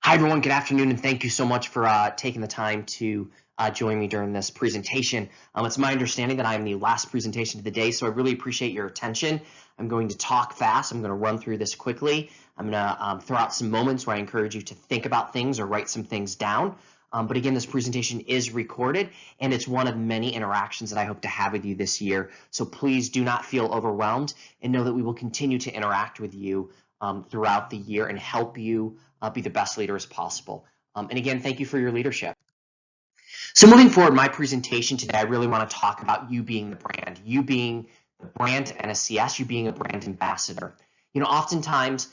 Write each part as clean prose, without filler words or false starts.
Hi, everyone. Good afternoon, and thank you so much for taking the time to join me during this presentation. It's my understanding that I'm the last presentation of the day, so I really appreciate your attention. I'm going to talk fast. I'm going to run through this quickly. I'm going to throw out some moments where I encourage you to think about things or write some things down. But again, this presentation is recorded, and it's one of many interactions that I hope to have with you this year. So please do not feel overwhelmed, and know that we will continue to interact with you throughout the year and help you be the best leader as possible. And again, thank you for your leadership. So moving forward, my presentation today, I really want to talk about you being the brand, you being the brand at NSCS, you being a brand ambassador. You know, oftentimes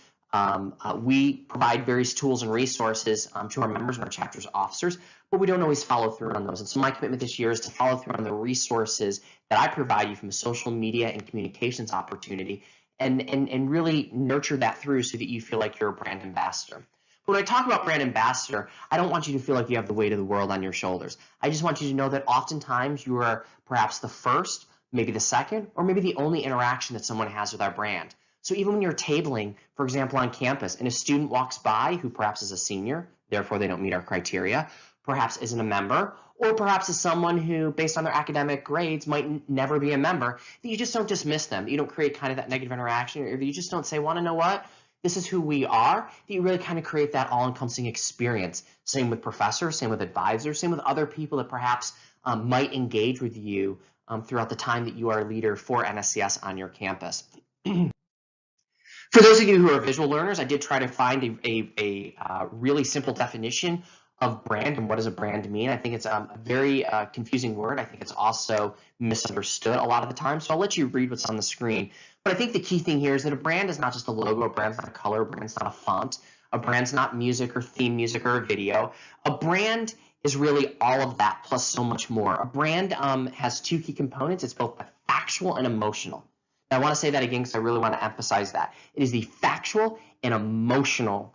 we provide various tools and resources to our members and our chapters officers, but we don't always follow through on those. And so my commitment this year is to follow through on the resources that I provide you from a social media and communications opportunity and really nurture that through so that you feel like you're a brand ambassador. But when I talk about brand ambassador, I don't want you to feel like you have the weight of the world on your shoulders. I just want you to know that oftentimes you are perhaps the first, maybe the second, or maybe the only interaction that someone has with our brand. So even when you're tabling, for example, on campus, and a student walks by who perhaps is a senior, therefore they don't meet our criteria, perhaps isn't a member, or perhaps is someone who, based on their academic grades, might never be a member, that you just don't dismiss them, that you don't create kind of that negative interaction, or that you just don't say, want to know what? This is who we are, that you really kind of create that all-encompassing experience. Same with professors, same with advisors, same with other people that perhaps might engage with you throughout the time that you are a leader for NSCS on your campus. For those of you who are visual learners, I did try to find a really simple definition of brand and what does a brand mean. I think it's a very confusing word. I think it's also misunderstood a lot of the time. So I'll let you read what's on the screen. But I think the key thing here is that a brand is not just a logo, a brand's not a color, a brand's not a font, a brand's not music or theme music or a video. A brand is really all of that plus so much more. A brand has two key components. It's both factual and emotional. Now, I want to say that again because I really want to emphasize that. It is the factual and emotional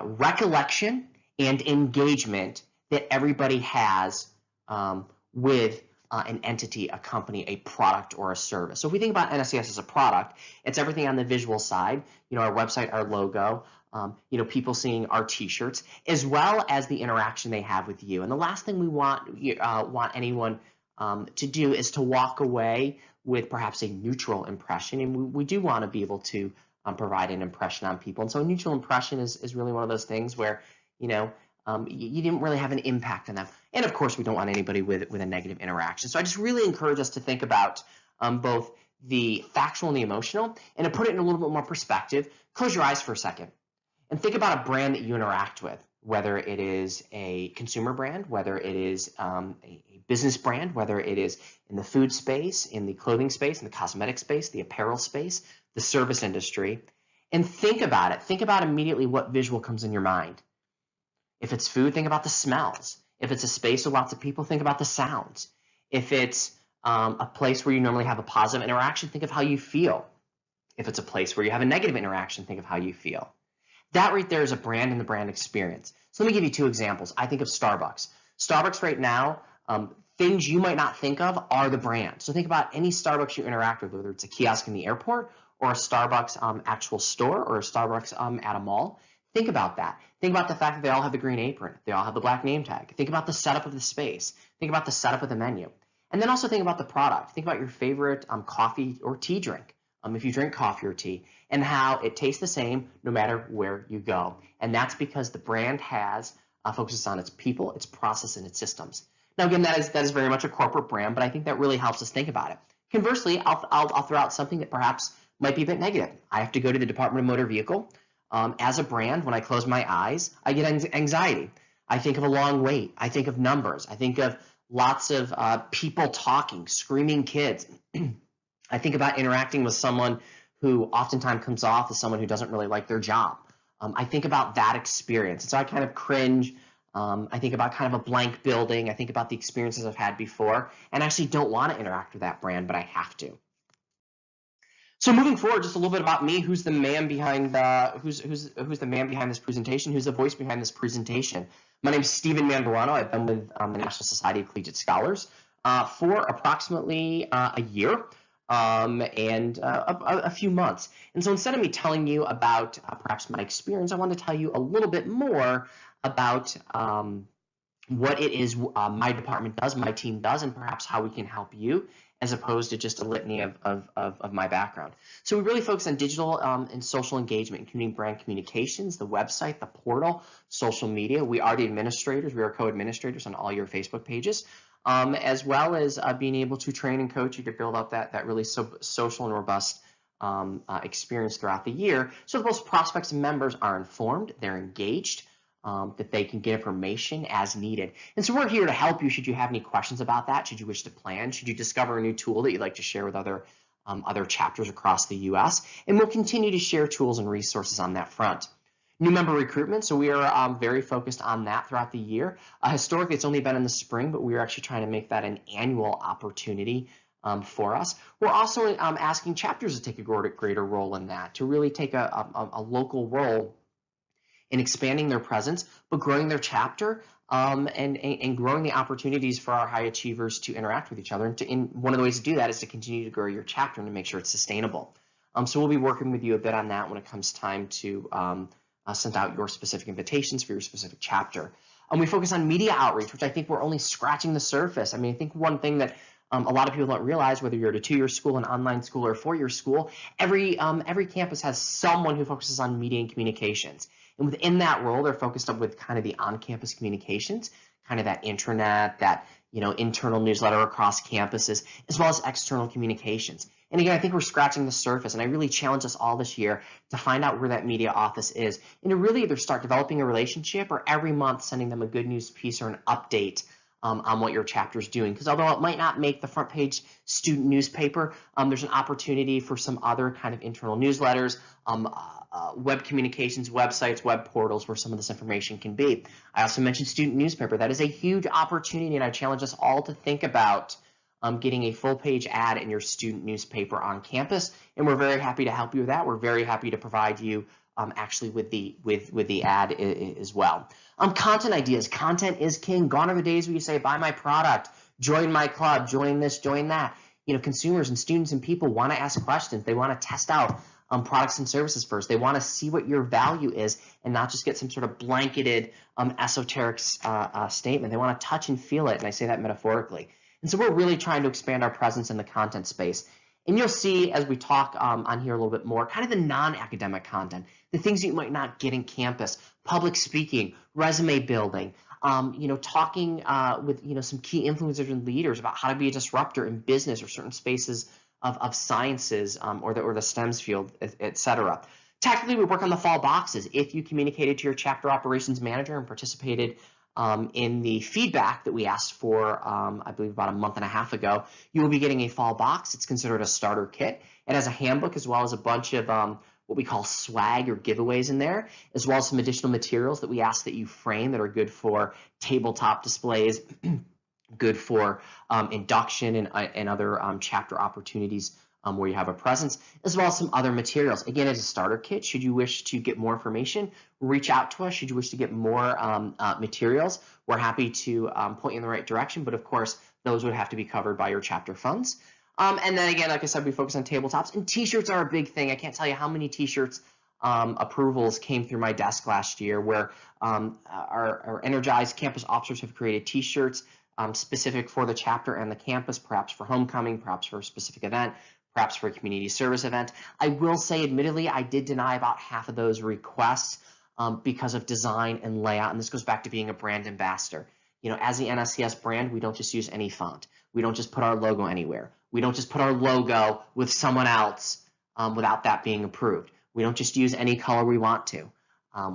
recollection and engagement that everybody has with an entity, a company, a product, or a service. So if we think about NSCS as a product, it's everything on the visual side, you know, our website, our logo, you know, people seeing our t-shirts, as well as the interaction they have with you. And the last thing we want anyone to do is to walk away with perhaps a neutral impression. And we do want to be able to provide an impression on people. And so a neutral impression is really one of those things where, you know, you didn't really have an impact on them. And of course, we don't want anybody with a negative interaction. So I just really encourage us to think about both the factual and the emotional, and to put it in a little bit more perspective, close your eyes for a second and think about a brand that you interact with, whether it is a consumer brand, whether it is a business brand, whether it is in the food space, in the clothing space, in the cosmetic space, the apparel space, the service industry, and think about it. Think about immediately what visual comes in your mind. If it's food, think about the smells. If it's a space with lots of people, think about the sounds. If it's a place where you normally have a positive interaction, think of how you feel. If it's a place where you have a negative interaction, think of how you feel. That right there is a brand and the brand experience. So let me give you two examples. I think of Starbucks. Starbucks right now, things you might not think of are the brand. So think about any Starbucks you interact with, whether it's a kiosk in the airport or a Starbucks actual store or a Starbucks at a mall. Think about that. Think about the fact that they all have the green apron. They all have the black name tag. Think about the setup of the space. Think about the setup of the menu. And then also think about the product. Think about your favorite coffee or tea drink, if you drink coffee or tea, and how it tastes the same no matter where you go. And that's because the brand focuses on its people, its process, and its systems. Now, again, that is very much a corporate brand, but I think that really helps us think about it. Conversely, I'll throw out something that perhaps might be a bit negative. I have to go to the Department of Motor Vehicle. As a brand, when I close my eyes, I get anxiety. I think of a long wait. I think of numbers. I think of lots of people talking, screaming kids. I think about interacting with someone who oftentimes comes off as someone who doesn't really like their job. I think about that experience. And so I kind of cringe. I think about kind of a blank building. I think about the experiences I've had before, and actually don't want to interact with that brand, but I have to. So moving forward, just a little bit about me. Who's the man behind who's the man behind this presentation? Who's the voice behind this presentation? My name is Stephen Manverano. I've been with the National Society of Collegiate Scholars for approximately a year. and a few months. And so instead of me telling you about perhaps my experience, I want to tell you a little bit more about what it is my department does, my team does, and perhaps how we can help you, as opposed to just a litany of my background. So we really focus on digital and social engagement, including brand communications, the website, the portal, social media. We are the administrators. We are co-administrators on all your Facebook pages, as well as being able to train and coach you to build up that really social and robust experience throughout the year. So those prospects and members are informed, they're engaged, that they can get information as needed. And so we're here to help you should you have any questions about that, should you wish to plan, should you discover a new tool that you'd like to share with other chapters across the U.S. And we'll continue to share tools and resources on that front. New member recruitment, so we are very focused on that throughout the year. Historically, it's only been in the spring, but we're actually trying to make that an annual opportunity for us. We're also asking chapters to take a greater role in that, to really take a local role in expanding their presence, but growing their chapter and growing the opportunities for our high achievers to interact with each other. And one of the ways to do that is to continue to grow your chapter and to make sure it's sustainable. So we'll be working with you a bit on that when it comes time to send out your specific invitations for your specific chapter. We focus on media outreach, which I think we're only scratching the surface. I mean, I think one thing that a lot of people don't realize, whether you're at a 2-year school, an online school, or a 4-year school, every campus has someone who focuses on media and communications. And within that role, they're focused up with kind of the on-campus communications, kind of that intranet, that internal newsletter across campuses, as well as external communications. And again, I think we're scratching the surface, and I really challenge us all this year to find out where that media office is, and to really either start developing a relationship or every month sending them a good news piece or an update on what your chapter is doing. Because although it might not make the front page student newspaper, there's an opportunity for some other kind of internal newsletters, web communications, websites, web portals where some of this information can be. I also mentioned student newspaper. That is a huge opportunity, and I challenge us all to think about getting a full page ad in your student newspaper on campus, and we're very happy to help you with that. We're very happy to provide you actually with the ad as well. Content ideas. Content is king. Gone are the days where you say, buy my product, join my club, join this, join that. Consumers and students and people want to ask questions. They want to test out products and services first. They want to see what your value is and not just get some sort of blanketed esoteric statement. They want to touch and feel it, and I say that metaphorically. And so we're really trying to expand our presence in the content space. And you'll see as we talk on here a little bit more, kind of the non-academic content, the things that you might not get in campus, public speaking, resume building, talking with some key influencers and leaders about how to be a disruptor in business or certain spaces of sciences or the STEMs field, et cetera. Tactically, we work on the fall boxes. If you communicated to your chapter operations manager and participated in the feedback that we asked for, I believe about a month and a half ago, you will be getting a fall box. It's considered a starter kit. It has a handbook as well as a bunch of what we call swag or giveaways in there, as well as some additional materials that we ask that you frame that are good for tabletop displays, good for induction and other chapter opportunities where you have a presence, as well as some other materials. Again, as a starter kit, should you wish to get more information, reach out to us. Should you wish to get more materials, we're happy to point you in the right direction, but of course, those would have to be covered by your chapter funds. And then again, like I said, we focus on tabletops, and t-shirts are a big thing. I can't tell you how many t-shirts approvals came through my desk last year where our energized campus officers have created t-shirts specific for the chapter and the campus, perhaps for homecoming, perhaps for a specific event, perhaps for a community service event. I will say, admittedly, I did deny about half of those requests because of design and layout, and this goes back to being a brand ambassador. As the NSCS brand, we don't just use any font. We don't just put our logo anywhere. We don't just put our logo with someone else without that being approved. We don't just use any color we want to.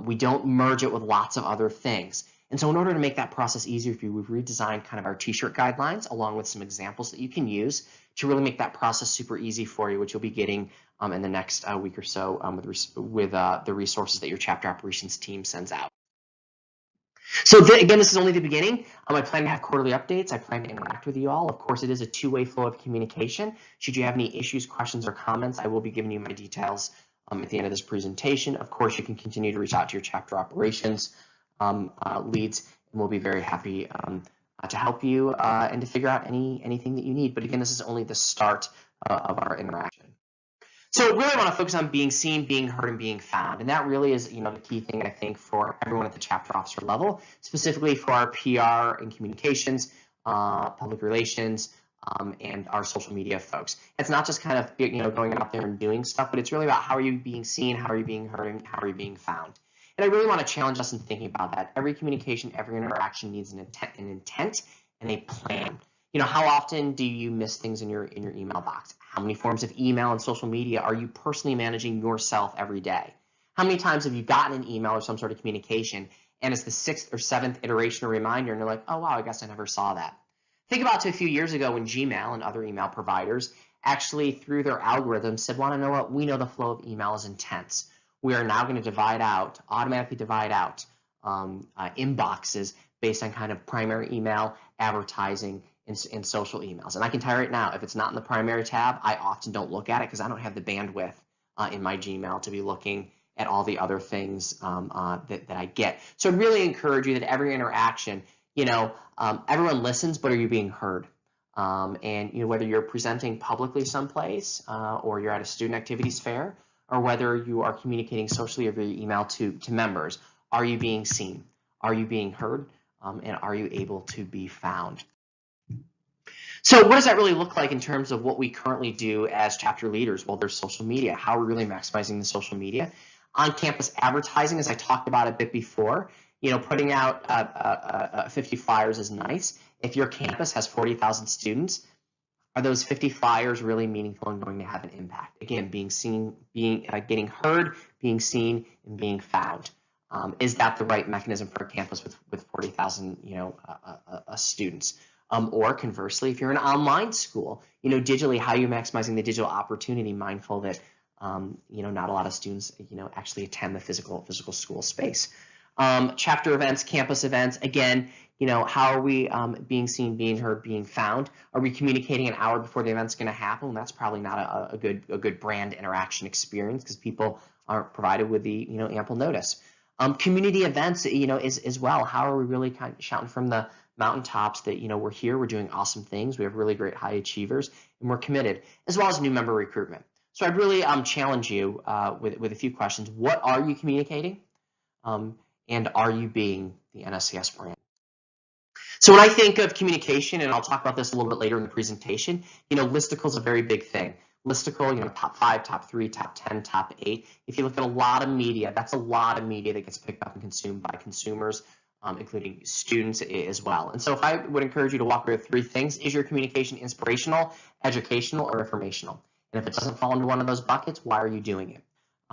We don't merge it with lots of other things. And so in order to make that process easier for you, we've redesigned kind of our t-shirt guidelines along with some examples that you can use to really make that process super easy for you, which you'll be getting in the next week or so with the resources that your chapter operations team sends out. So again, this is only the beginning. I plan to have quarterly updates. I plan to interact with you all. Of course, it is a two-way flow of communication. Should you have any issues, questions, or comments, I will be giving you my details at the end of this presentation. Of course, you can continue to reach out to your chapter operations leads, and we'll be very happy to help you and to figure out anything that you need. But again, this is only the start of our interaction. So really want to focus on being seen, being heard, and being found. And that really is, the key thing, I think, for everyone at the chapter officer level, specifically for our PR and communications, public relations, and our social media folks. It's not just kind of, going out there and doing stuff, but it's really about how are you being seen, how are you being heard, and how are you being found. And I really want to challenge us in thinking about that. Every communication, every interaction needs an intent and a plan. How often do you miss things in your email box? How many forms of email and social media are you personally managing yourself every day? How many times have you gotten an email or some sort of communication and it's the 6th or 7th iteration or reminder and you're like, oh wow, I guess I never saw that. Think about to a few years ago when Gmail and other email providers actually through their algorithms said, want to know what? We know the flow of email is intense. We are now going to automatically divide out inboxes based on kind of primary email, advertising, in social emails. And I can tell you right now, if it's not in the primary tab, I often don't look at it because I don't have the bandwidth in my Gmail to be looking at all the other things that I get. So I'd really encourage you that every interaction, everyone listens, but are you being heard? And whether you're presenting publicly someplace or you're at a student activities fair, or whether you are communicating socially or via email to members, are you being seen? Are you being heard? And are you able to be found? So what does that really look like in terms of what we currently do as chapter leaders? Well, there's social media. How are we really maximizing the social media? On-campus advertising, as I talked about a bit before, putting out 50 flyers is nice. If your campus has 40,000 students, are those 50 flyers really meaningful and going to have an impact? Again, being seen, getting heard, being seen, and being found. Is that the right mechanism for a campus with 40,000 students? Or conversely, if you're an online school, digitally, how are you maximizing the digital opportunity, mindful that not a lot of students actually attend the physical school space. Chapter events, campus events, again, how are we being seen, being heard, being found? Are we communicating an hour before the event's going to happen? Well, that's probably not a good brand interaction experience because people aren't provided with the ample notice. Community events, as well. How are we really kind of shouting from the mountaintops that we're here, we're doing awesome things, we have really great high achievers, and we're committed, as well as new member recruitment. So I'd really challenge you with a few questions. What are you communicating? And are you being the NSCS brand? So when I think of communication, and I'll talk about this a little bit later in the presentation, listicle is a very big thing. Listicle, top 5, top 3, top 10, top 8. If you look at a lot of media, that's a lot of media that gets picked up and consumed by consumers, including students as well. And so if I would encourage you to walk through 3 things, is your communication inspirational, educational, or informational? And if it doesn't fall into one of those buckets, why are you doing it?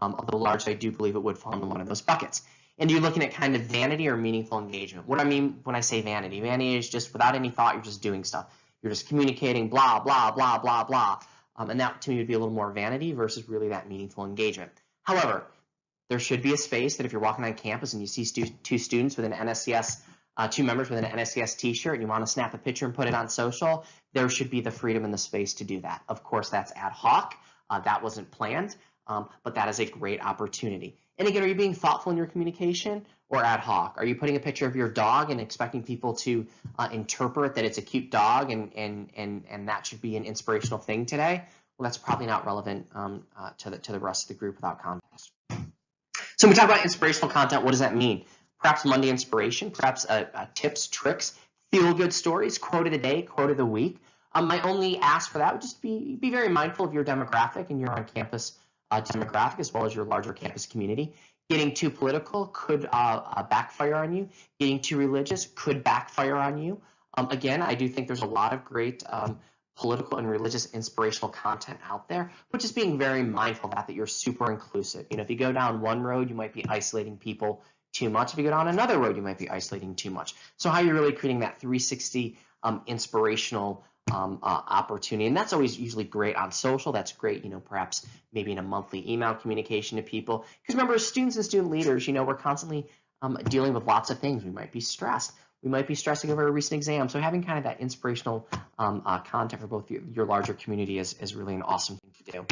Although largely I do believe it would fall into one of those buckets. And you're looking at kind of vanity or meaningful engagement. What I mean when I say vanity, vanity is just without any thought, you're just doing stuff. You're just communicating blah, blah, blah, blah, blah. And that to me would be a little more vanity versus really that meaningful engagement. However, there should be a space that if you're walking on campus and you see 2 students with an NSCS, 2 members with an NSCS t-shirt and you want to snap a picture and put it on social, there should be the freedom and the space to do that. Of course, that's ad hoc. That wasn't planned, but that is a great opportunity. And again, are you being thoughtful in your communication or ad hoc? Are you putting a picture of your dog and expecting people to interpret that it's a cute dog and that should be an inspirational thing today? Well, that's probably not relevant to the rest of the group without context. So when we talk about inspirational content, what does that mean? Perhaps Monday inspiration, perhaps tips, tricks, feel-good stories, quote of the day, quote of the week. My only ask for that would just be very mindful of your demographic and your on-campus demographic as well as your larger campus community. Getting too political could backfire on you. Getting too religious could backfire on you. Again, I do think there's a lot of great political and religious inspirational content out there, but just being very mindful of that you're super inclusive. If you go down one road, you might be isolating people too much. If you go down another road, you might be isolating too much. So how you're really creating that 360 inspirational opportunity, and that's always usually great on social. That's great, perhaps maybe in a monthly email communication to people. Because remember, as students and student leaders, we're constantly dealing with lots of things. We might be stressed. We might be stressing over a recent exam. So having kind of that inspirational content for both your larger community is really an awesome thing to do.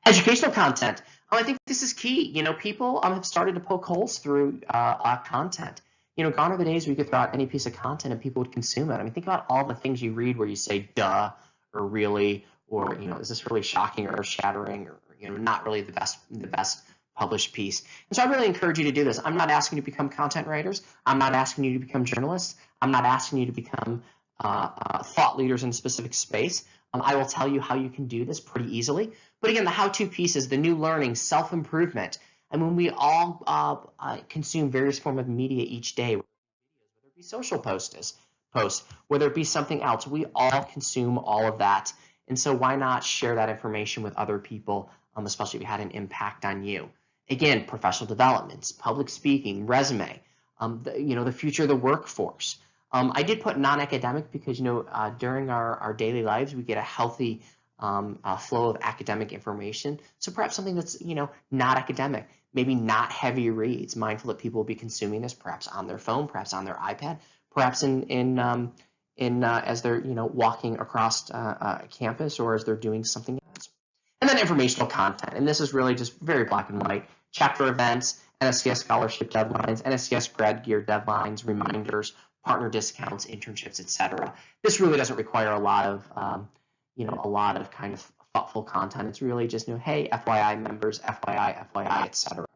Educational content. I think this is key. People have started to poke holes through content. Gone are the days where you could throw out any piece of content and people would consume it. I mean, think about all the things you read where you say duh or really or is this really shocking or shattering, or not really the best published piece. And so I really encourage you to do this. I'm not asking you to become content writers. I'm not asking you to become journalists. I'm not asking you to become thought leaders in a specific space. I will tell you how you can do this pretty easily. But again, the how-to pieces, the new learning, self-improvement. And when we all consume various forms of media each day, whether it be social posts, whether it be something else, we all consume all of that. And so why not share that information with other people, especially if it had an impact on you? Again, professional developments, public speaking, resume, the future of the workforce. I did put non-academic because, during our daily lives, we get a healthy flow of academic information. So perhaps something that's, not academic, maybe not heavy reads, mindful that people will be consuming this perhaps on their phone, perhaps on their iPad, perhaps as they're, walking across campus, or as they're doing something else. And then informational content. And this is really just very black and white. Chapter events, NSCS scholarship deadlines, NSCS grad gear deadlines, reminders, partner discounts, internships, etc. This really doesn't require a lot of, kind of thoughtful content. It's really just, hey, FYI members, FYI, etc.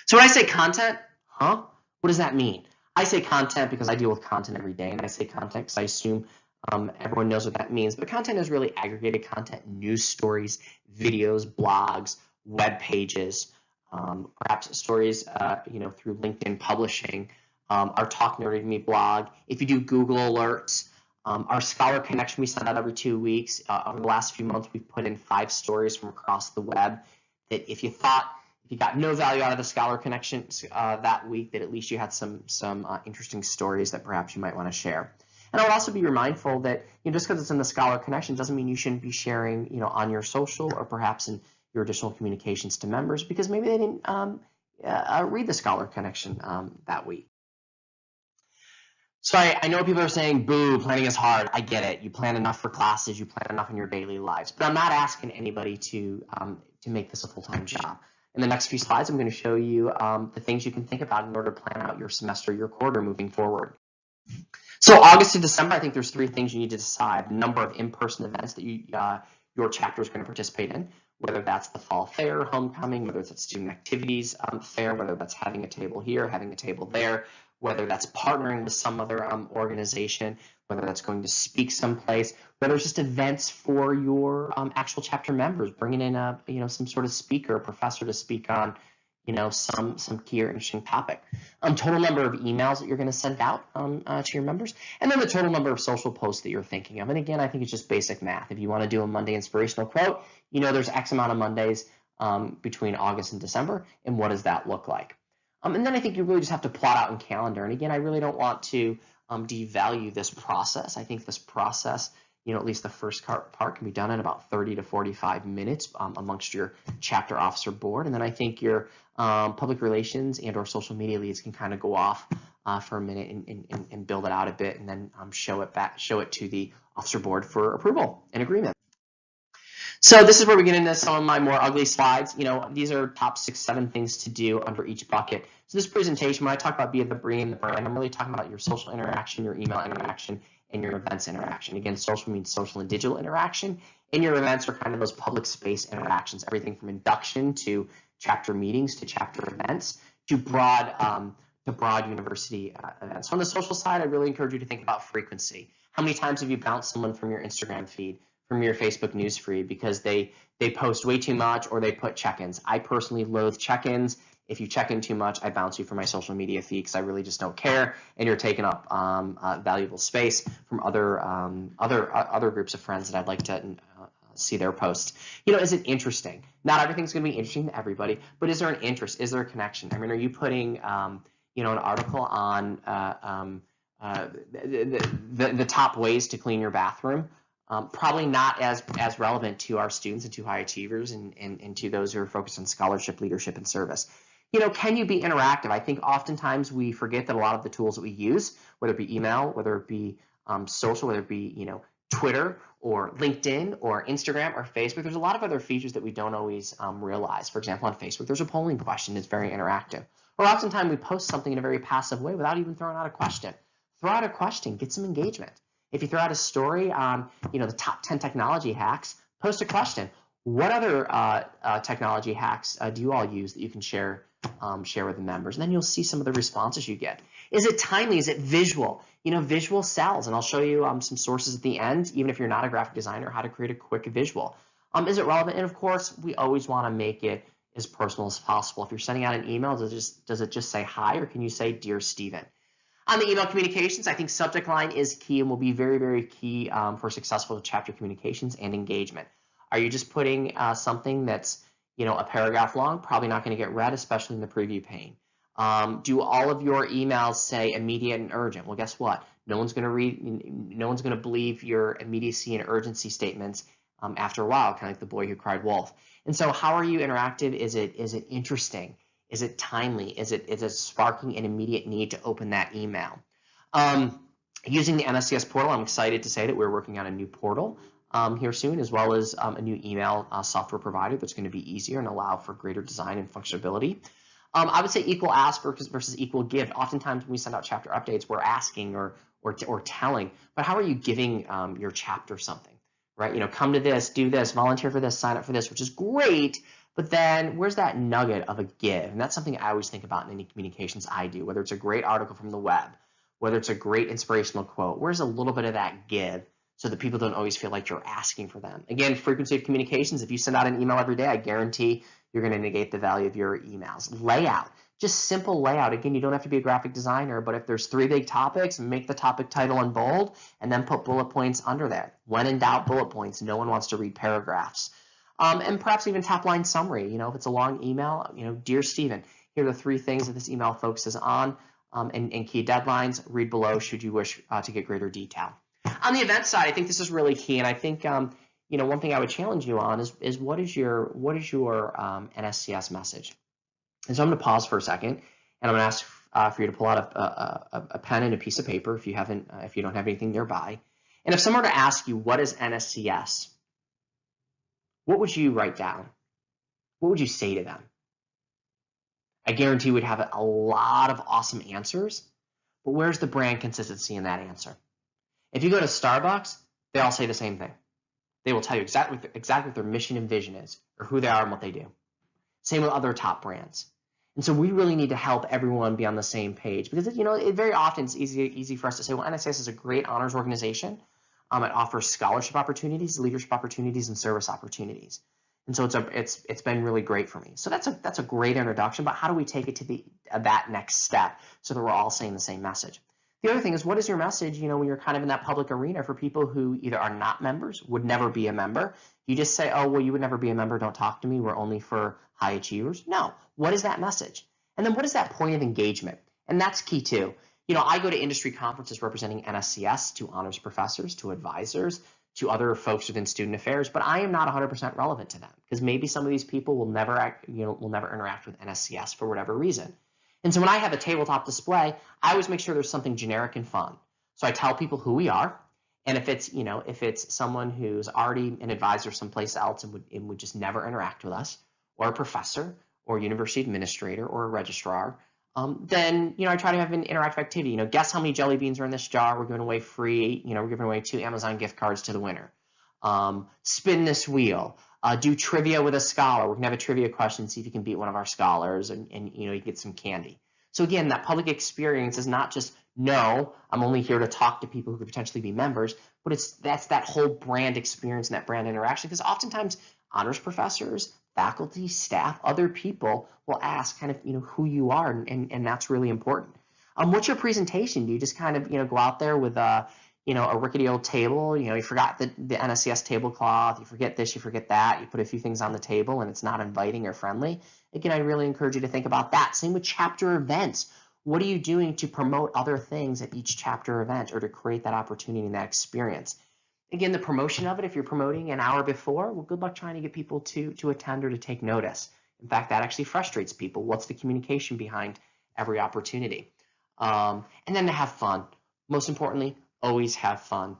So when I say content, what does that mean? I say content because I deal with content every day, and I say content because I assume everyone knows what that means. But content is really aggregated content, news stories, videos, blogs, web pages, perhaps stories, through LinkedIn publishing, our Talk Nerdy to Me blog. If you do Google alerts, our Scholar Connection we send out every 2 weeks. Over the last few months, we've put in 5 stories from across the web that if you got no value out of the Scholar Connection that week, that at least you had some interesting stories that perhaps you might want to share. And I would also be mindful that just because it's in the Scholar Connection doesn't mean you shouldn't be sharing on your social, or perhaps in your additional communications to members, because maybe they didn't read the Scholar Connection that week. So I know people are saying, boo, planning is hard. I get it. You plan enough for classes. You plan enough in your daily lives. But I'm not asking anybody to make this a full-time job. In the next few slides, I'm going to show you the things you can think about in order to plan out your semester, your quarter moving forward. So August to December, I think there's 3 things you need to decide. The number of in-person events that your chapter is going to participate in, whether that's the fall fair, homecoming, whether it's student activities fair, whether that's having a table here, having a table there, whether that's partnering with some other organization, whether that's going to speak someplace, whether it's just events for your actual chapter members, bringing in some sort of speaker or professor to speak on some key or interesting topic. Total number of emails that you're going to send out to your members, and then the total number of social posts that you're thinking of. And again, I think it's just basic math. If you want to do a Monday inspirational quote, there's X amount of Mondays between August and December, and what does that look like? And then I think you really just have to plot out in calendar. And again, I really don't want to devalue this process. I think this process, at least the first part can be done in about 30 to 45 minutes amongst your chapter officer board. And then I think your public relations and or social media leads can kind of go off for a minute and build it out a bit, and then show it to the officer board for approval and agreement. So this is where we get into some of my more ugly slides. These are top 6, 7 things to do under each bucket. So this presentation, when I talk about being the brain, I'm really talking about your social interaction, your email interaction, and your events interaction. Again, social means social and digital interaction, and your events are kind of those public space interactions, everything from induction to chapter meetings to chapter events to broad university events. So on the social side, I really encourage you to think about frequency. How many times have you bounced someone from your Instagram feed, from your Facebook news feed, because they post way too much or they put check-ins? I personally loathe check-ins. If you check in too much, I bounce you from my social media feed because I really just don't care, and you're taking up valuable space from other groups of friends that I'd like to see their posts. Is it interesting? Not everything's going to be interesting to everybody, but is there an interest? Is there a connection? I mean, are you putting an article on the top ways to clean your bathroom? Probably not as relevant to our students and to high achievers and to those who are focused on scholarship, leadership, and service. Can you be interactive? I think oftentimes we forget that a lot of the tools that we use, whether it be email, whether it be social, whether it be Twitter or LinkedIn or Instagram or Facebook, there's a lot of other features that we don't always realize. For example, on Facebook, there's a polling question that's very interactive. Or oftentimes we post something in a very passive way without even throwing out a question. Throw out a question, get some engagement. If you throw out a story on, the top 10 technology hacks, post a question. What other technology hacks do you all use that you can share with the members? And then you'll see some of the responses you get. Is it timely? Is it visual? Visual sells, and I'll show you some sources at the end, even if you're not a graphic designer, how to create a quick visual. Is it relevant? And of course, we always want to make it as personal as possible. If you're sending out an email, does it just say hi, or can you say, Dear Steven? On the email communications, I think subject line is key and will be very, very key for successful chapter communications and engagement. Are you just putting something that's, a paragraph long? Probably not going to get read, especially in the preview pane. Do all of your emails say immediate and urgent? Well, guess what? No one's going to read. No one's going to believe your immediacy and urgency statements after a while, kind of like the boy who cried wolf. And so, how are you interactive? Is it interesting? Is it timely? Is it sparking an immediate need to open that email? Using the NSCS portal, I'm excited to say that we're working on a new portal here soon, as well as a new email software provider that's going to be easier and allow for greater design and functionality. I would say equal ask versus equal give. Oftentimes when we send out chapter updates, we're asking or telling, but how are you giving your chapter something, right? Come to this, do this, volunteer for this, sign up for this, which is great. But then where's that nugget of a give? And that's something I always think about in any communications I do, whether it's a great article from the web, whether it's a great inspirational quote, where's a little bit of that give so that people don't always feel like you're asking for them? Again, frequency of communications. If you send out an email every day, I guarantee you're going to negate the value of your emails. Layout, just simple layout. Again, you don't have to be a graphic designer, but if there's 3 big topics, make the topic title in bold and then put bullet points under there. When in doubt, bullet points. No one wants to read paragraphs. And perhaps even top line summary. If it's a long email, Dear Steven, here are the 3 things that this email focuses on and key deadlines. Read below should you wish to get greater detail. On the event side, I think this is really key, and I think one thing I would challenge you on is what is your NSCS message? And so I'm going to pause for a second, and I'm going to ask for you to pull out a pen and a piece of paper if you don't have anything nearby. And if someone were to ask you what is NSCS, what would you write down? What would you say to them? I guarantee we'd have a lot of awesome answers, but where's the brand consistency in that answer? If you go to Starbucks, they all say the same thing. They will tell you exactly what their mission and vision is, or who they are and what they do. Same with other top brands. And so we really need to help everyone be on the same page, because it very often it's easy for us to say, well, NSCS is a great honors organization. It offers scholarship opportunities, leadership opportunities, and service opportunities. And so it's been really great for me. So that's a great introduction, but how do we take it to that next step so that we're all saying the same message? The other thing is, what is your message, when you're kind of in that public arena for people who either are not members, would never be a member? You just say, oh, well, you would never be a member, don't talk to me, we're only for high achievers. No, what is that message? And then what is that point of engagement? And that's key too. I go to industry conferences representing NSCS to honors professors, to advisors, to other folks within student affairs, but I am not 100% relevant to them, because maybe some of these people will never interact with NSCS for whatever reason. And so when I have a tabletop display, I always make sure there's something generic and fun. So I tell people who we are, and if it's someone who's already an advisor someplace else and would just never interact with us, or a professor, or a university administrator, or a registrar, then I try to have an interactive activity. Guess how many jelly beans are in this jar? We're giving away free. We're giving away 2 Amazon gift cards to the winner. Spin this wheel. Do trivia with a scholar. We're gonna have a trivia question, see if you can beat one of our scholars, and you get some candy. So again, that public experience is not just, no, I'm only here to talk to people who could potentially be members, but that's that whole brand experience and that brand interaction, because oftentimes honors professors, faculty, staff, other people will ask kind of who you are, and that's really important. What's your presentation? Do you just kind of go out there with a rickety old table? You forgot the NSCS tablecloth, you forget this, you forget that, you put a few things on the table and it's not inviting or friendly. Again, I really encourage you to think about that. Same with chapter events. What are you doing to promote other things at each chapter event or to create that opportunity and that experience? Again, the promotion of it, if you're promoting an hour before, well, good luck trying to get people to attend or to take notice. In fact, that actually frustrates people. What's the communication behind every opportunity? And then to have fun. Most importantly, always have fun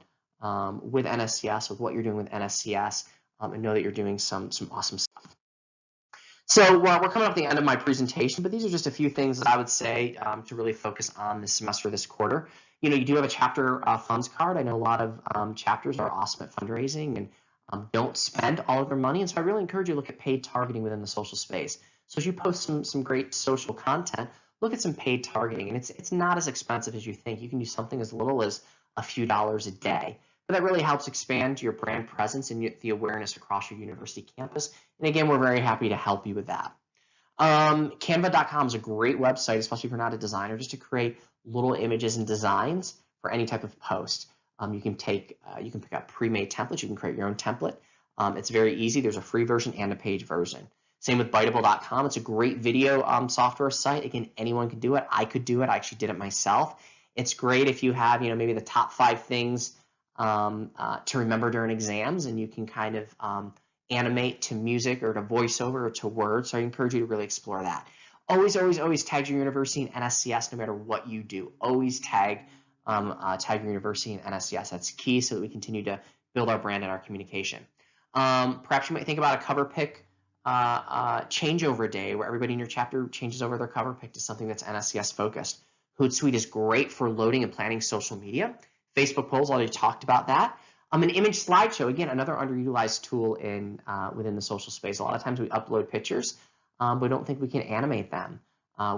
with NSCS, with what you're doing with NSCS, and know that you're doing some awesome stuff. So we're coming up to the end of my presentation, but these are just a few things that I would say to really focus on this semester, this quarter. You know, you do have a chapter funds card. I know a lot of chapters are awesome at fundraising and don't spend all of their money, and so I really encourage you to look at paid targeting within the social space. So as you post some great social content, look at some paid targeting, and it's not as expensive as you think. You can do something as little as a few dollars a day. But that really helps expand your brand presence and the awareness across your university campus. And again, we're very happy to help you with that. Canva.com is a great website, especially if you're not a designer, just to create little images and designs for any type of post. You can pick up pre-made templates. You can create your own template. It's very easy. There's a free version and a paid version. Same with Biteable.com. It's a great video software site. Again, anyone can do it. I could do it. I actually did it myself. It's great if you have, maybe the top 5 things to remember during exams, and you can kind of animate to music or to voiceover or to words. So I encourage you to really explore that. Always, always, always tag your university in NSCS no matter what you do. Always tag your university in NSCS. That's key so that we continue to build our brand and our communication. Perhaps you might think about a cover pick changeover day where everybody in your chapter changes over their cover pick to something that's NSCS focused. Hootsuite is great for loading and planning social media. Facebook polls, already talked about that. An image slideshow, again, another underutilized tool within the social space. A lot of times we upload pictures, but we don't think we can animate them.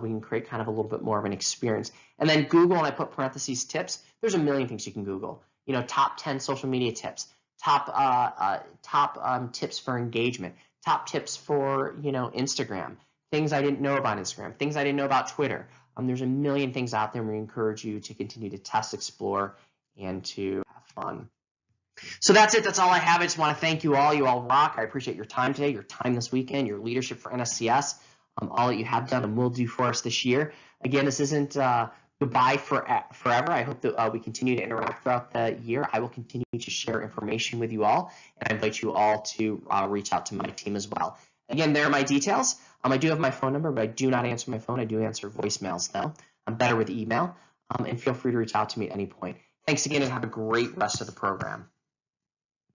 We can create kind of a little bit more of an experience. And then Google, and I put parentheses tips. There's a million things you can Google. Top 10 social media tips, top tips for engagement, top tips for Instagram, things I didn't know about Instagram, things I didn't know about Twitter. There's a million things out there, and we encourage you to continue to test, explore, and to have fun. So that's it. That's all I have. I just want to thank you all. You all rock. I appreciate your time today, your time this weekend, your leadership for NSCS, all that you have done and will do for us this year. Again, this isn't goodbye forever. I hope that we continue to interact throughout the year. I will continue to share information with you all, and I invite you all to reach out to my team as well. Again, there are my details. I do have my phone number, but I do not answer my phone. I do answer voicemails, though. I'm better with email, and feel free to reach out to me at any point. Thanks again, and have a great rest of the program.